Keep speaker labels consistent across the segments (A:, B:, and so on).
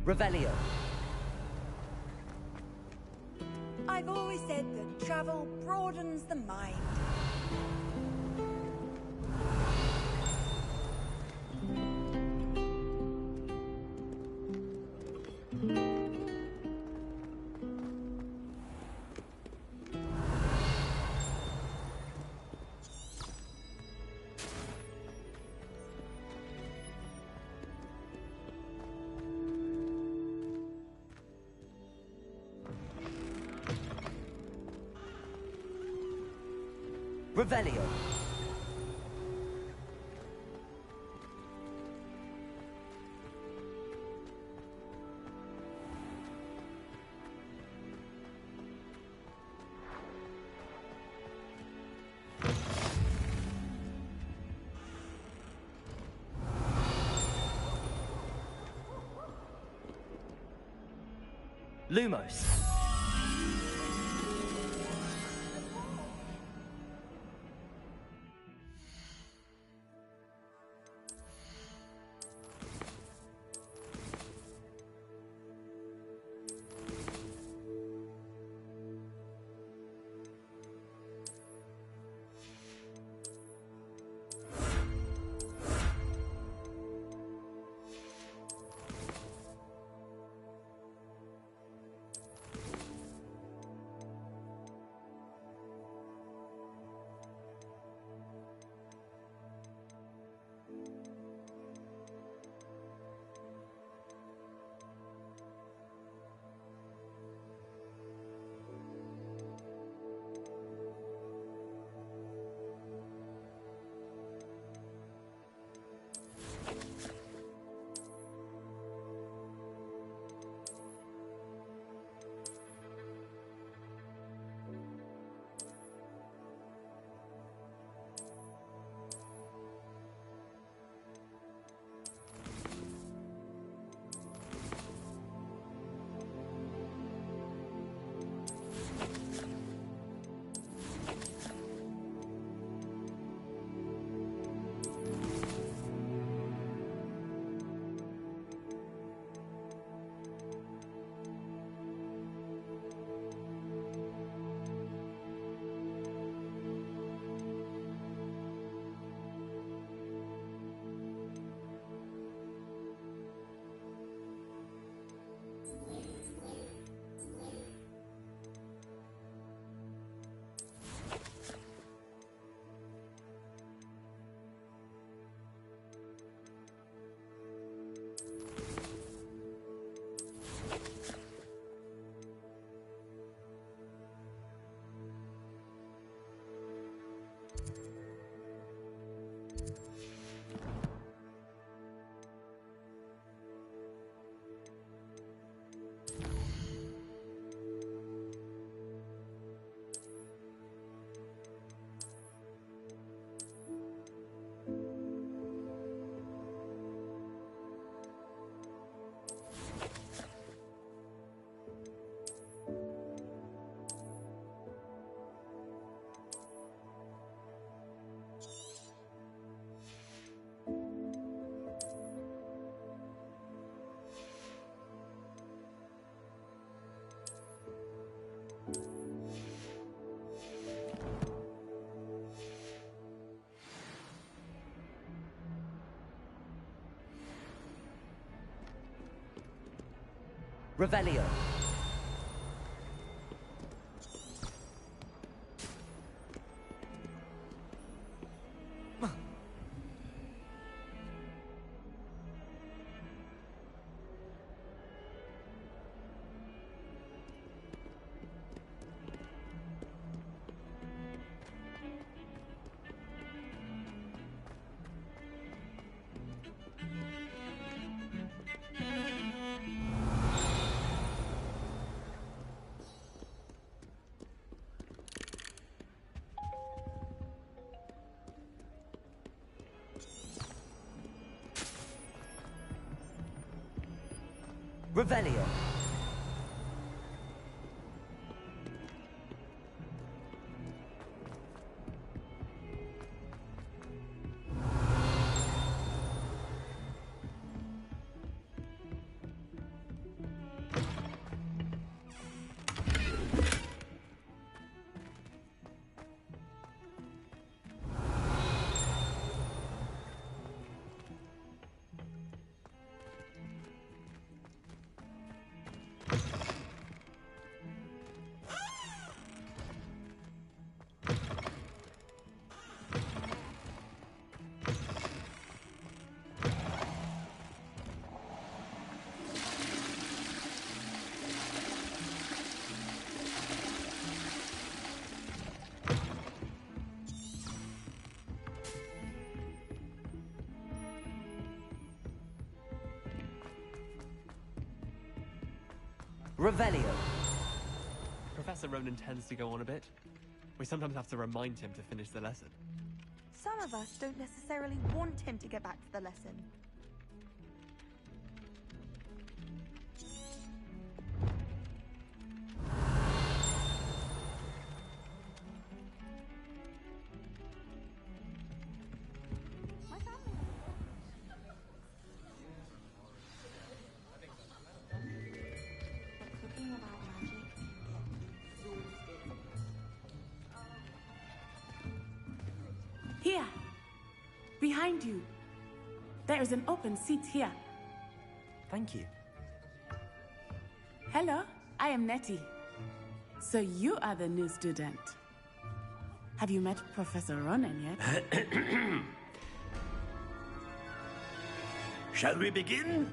A: Revelio.
B: I've always said that travel broadens the mind.
A: Revelio. Lumos. Revelio. Revelio. Revelio.
C: Professor Ronan tends to go on a bit. We sometimes have to remind him to finish the lesson.
D: Some of us don't necessarily want him to get back to the lesson.
E: Here, behind you. There is an open seat here.
A: Thank you.
E: Hello, I am Nettie. So you are the new student. Have you met Professor Ronan yet?
F: Shall we begin?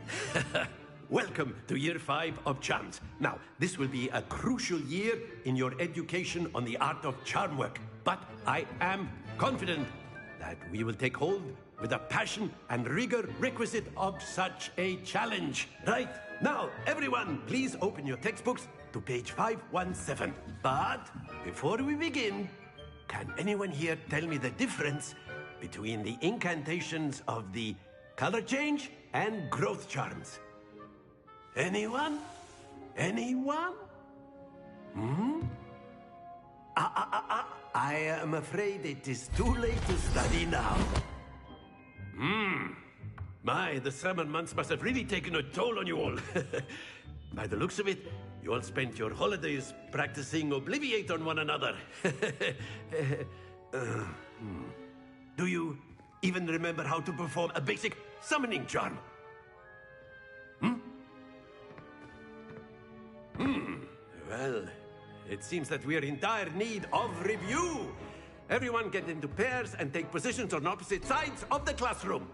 F: Welcome to Year 5 of Charms. Now, this will be a crucial year in your education on the art of charm work. But I am confident that we will take hold with the passion and rigor requisite of such a challenge. Right, now, everyone, please open your textbooks to page 517. But before we begin, can anyone here tell me the difference between the incantations of the color change and growth charms? Anyone? Anyone? I am afraid it is too late to study now. My, the summer months must have really taken a toll on you all. By the looks of it, you all spent your holidays practicing Obliviate on one another. Do you even remember how to perform a basic summoning charm? Well, it seems that we are in dire need of review. Everyone get into pairs and take positions on opposite sides of the classroom.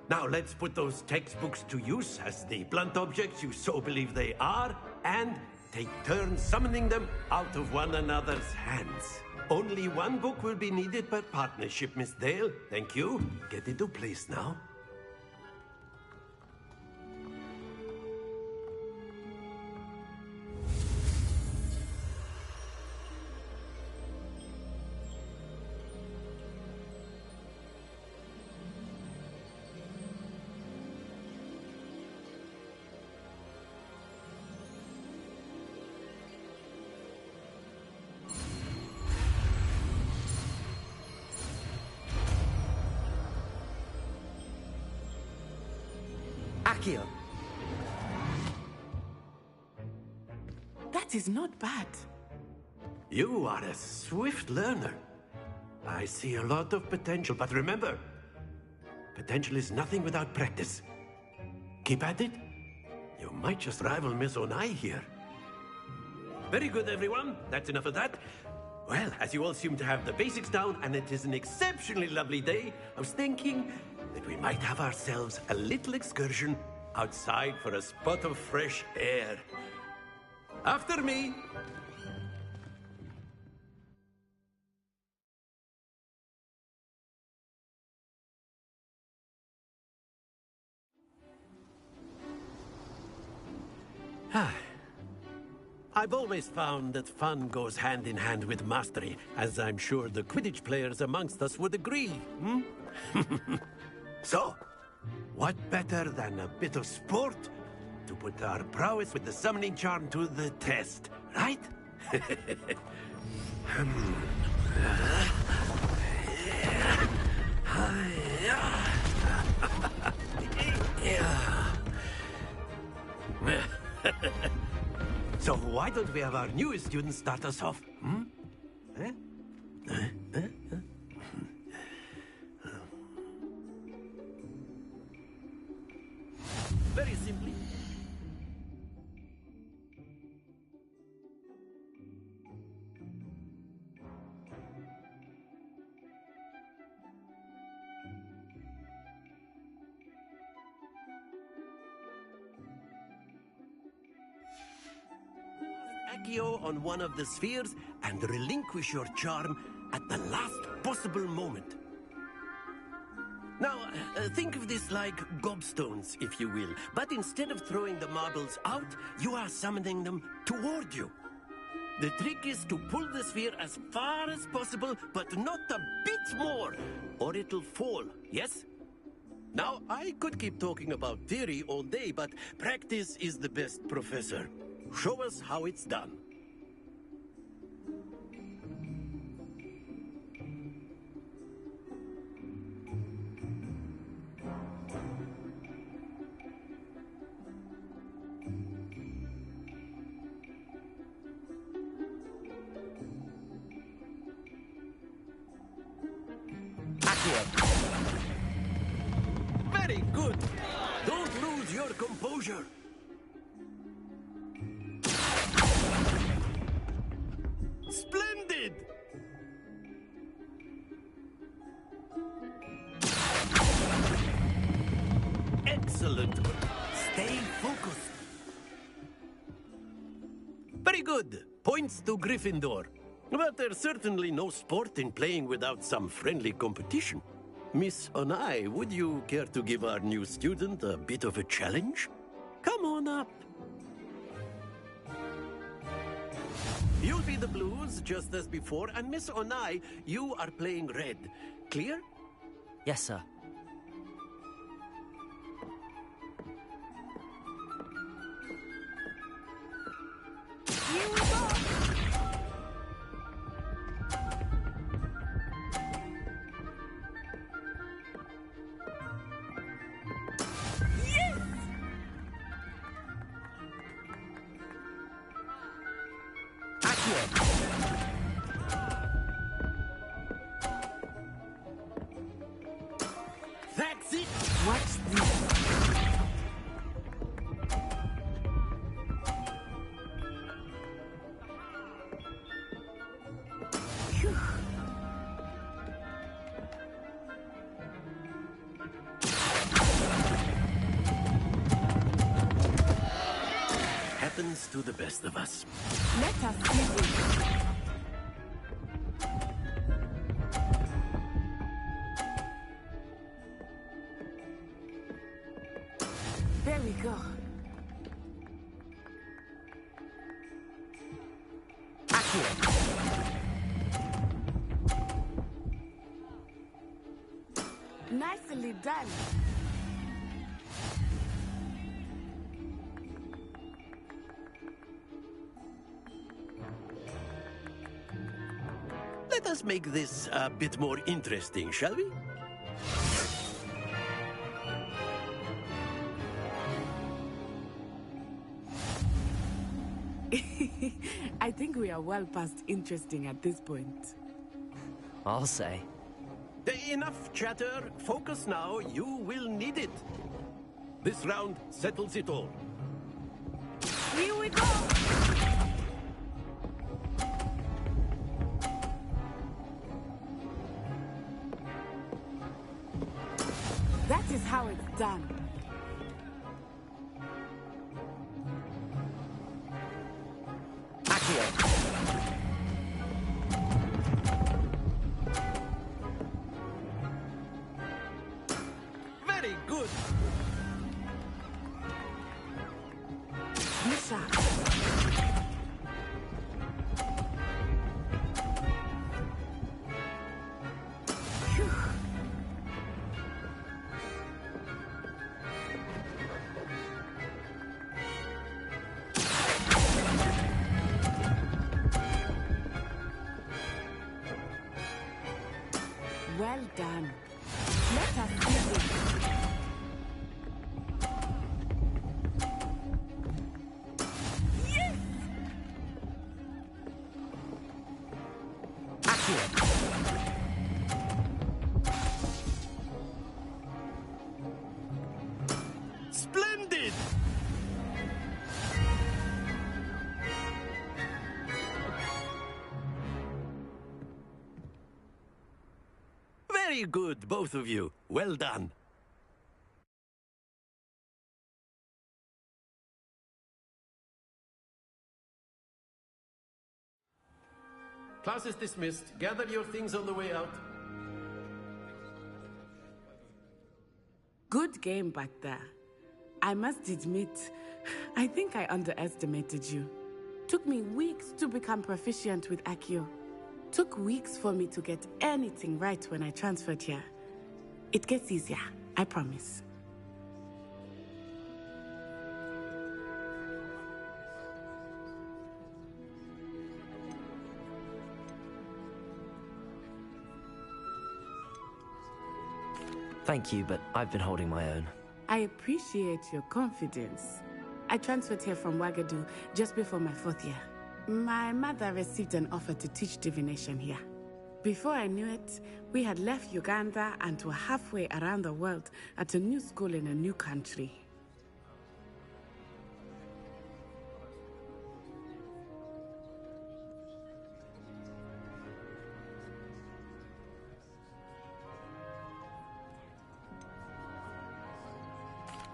F: Now let's put those textbooks to use as the blunt objects you so believe they are, and take turns summoning them out of one another's hands. Only one book will be needed per partnership, Miss Dale. Thank you. Get into place now.
A: Accio.
E: That is not bad.
F: You are a swift learner. I see a lot of potential, but remember, potential is nothing without practice. Keep at it. You might just rival Miss Onai here. Very good, everyone. That's enough of that. Well, as you all seem to have the basics down, and it is an exceptionally lovely day, I was thinking that we might have ourselves a little excursion outside for a spot of fresh air. After me. I've always found that fun goes hand in hand with mastery, as I'm sure the Quidditch players amongst us would agree. So, what better than a bit of sport to put our prowess with the summoning charm to the test, right? So why don't we have our newest student start us off? Very simply. Accio on one of the spheres and relinquish your charm at the last possible moment. Now, think of this like gobstones, if you will. But instead of throwing the marbles out, you are summoning them toward you. The trick is to pull the sphere as far as possible, but not a bit more, or it'll fall, yes? Now, I could keep talking about theory all day, but practice is the best professor. Show us how it's done. Very good. Don't lose your composure. Splendid! Excellent. Stay focused. Very good. Points to Gryffindor. But there's certainly no sport in playing without some friendly competition. Miss Onai, would you care to give our new student a bit of a challenge? Come on up. You'll be the blues, just as before, and Miss Onai, you are playing red. Clear?
A: Yes, sir.
B: Here we go!
F: That's it!
E: Watch this. Phew.
F: Happens to the best of us.
E: Let us begin. There we go. Nicely done.
F: Let us make this a bit more interesting, shall we?
E: I think we are well past interesting at this point.
A: I'll say.
F: Enough chatter. Focus now. You will need it. This round settles it all.
B: Here we go!
E: That is how it's done.
F: Very good.
E: Misha. Phew. Well done. Let us begin. Yes!
F: Splendid! Very good, both of you. Well done. Class is dismissed. Gather your things on the way out.
E: Good game back there. I must admit, I think I underestimated you. Took me weeks to become proficient with Accio. Took weeks for me to get anything right when I transferred here. It gets easier, I promise.
A: Thank you, but I've been holding my own.
E: I appreciate your confidence. I transferred here from Wagadu just before my 4th year. My mother received an offer to teach divination here. Before I knew it, we had left Uganda and were halfway around the world at a new school in a new country.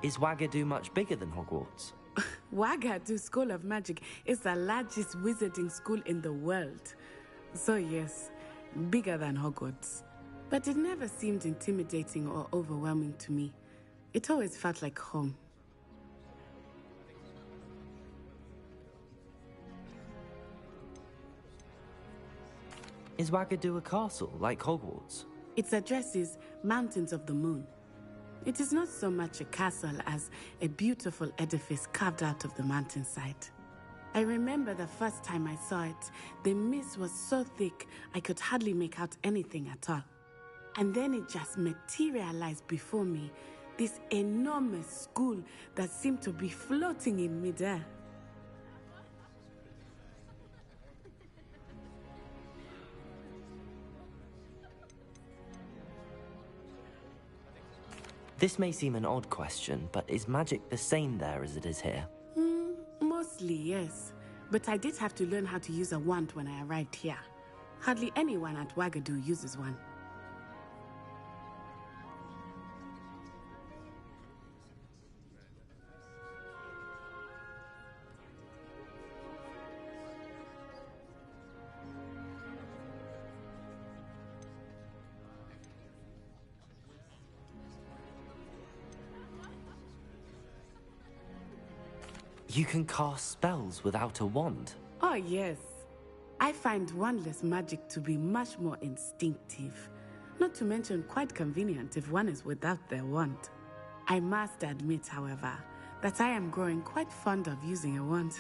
A: Is Wagadu much bigger than Hogwarts?
E: Wagadu School of Magic is the largest wizarding school in the world. So yes, bigger than Hogwarts. But it never seemed intimidating or overwhelming to me. It always felt like home.
A: Is Wagadu a castle, like Hogwarts?
E: Its address is Mountains of the Moon. It is not so much a castle as a beautiful edifice carved out of the mountainside. I remember the first time I saw it, the mist was so thick I could hardly make out anything at all. And then it just materialized before me, this enormous school that seemed to be floating in midair.
A: This may seem an odd question, but is magic the same there as it is here?
E: Mostly, yes. But I did have to learn how to use a wand when I arrived here. Hardly anyone at Wagadu uses one.
A: You can cast spells without a wand?
E: Oh, yes. I find wandless magic to be much more instinctive. Not to mention quite convenient if one is without their wand. I must admit, however, that I am growing quite fond of using a wand.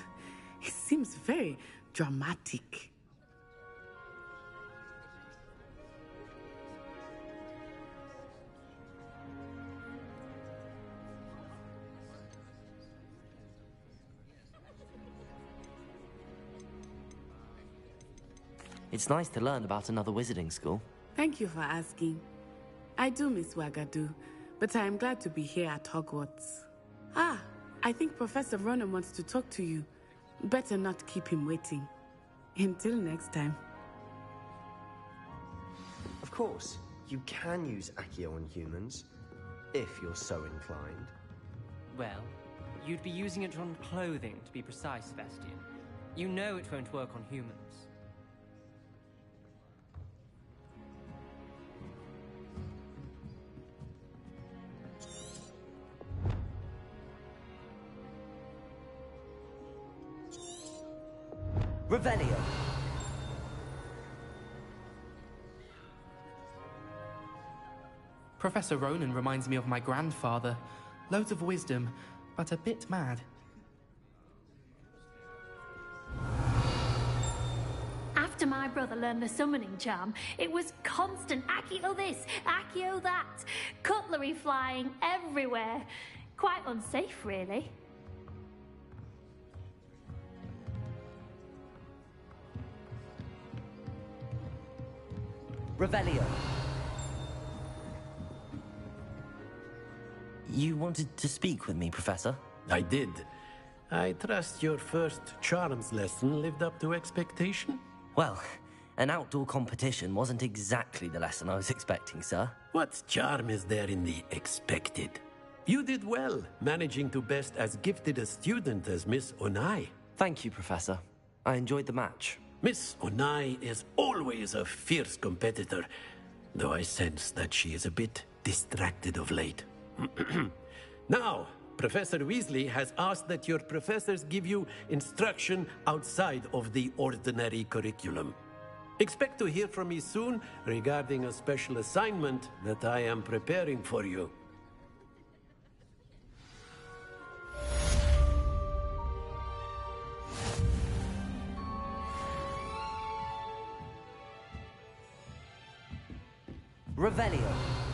E: It seems very dramatic.
A: It's nice to learn about another wizarding school.
E: Thank you for asking. I do miss Wagadu, but I am glad to be here at Hogwarts. Ah, I think Professor Ronan wants to talk to you. Better not keep him waiting. Until next time.
G: Of course, you can use Accio on humans, if you're so inclined.
H: Well, you'd be using it on clothing, to be precise, Sebastian. You know it won't work on humans.
A: Revelio!
I: Professor Ronan reminds me of my grandfather. Loads of wisdom, but a bit mad.
J: After my brother learned the summoning charm, it was constant Accio this, Accio that. Cutlery flying everywhere. Quite unsafe, really.
A: Revelio! You wanted to speak with me, Professor?
F: I did. I trust your first charms lesson lived up to expectation?
A: Well, an outdoor competition wasn't exactly the lesson I was expecting, sir.
F: What charm is there in the expected? You did well, managing to best as gifted a student as Miss Onai.
A: Thank you, Professor. I enjoyed the match.
F: Miss Onai is always a fierce competitor, though I sense that she is a bit distracted of late. Now, Professor Weasley has asked that your professors give you instruction outside of the ordinary curriculum. Expect to hear from me soon regarding a special assignment that I am preparing for you.
A: Revelio.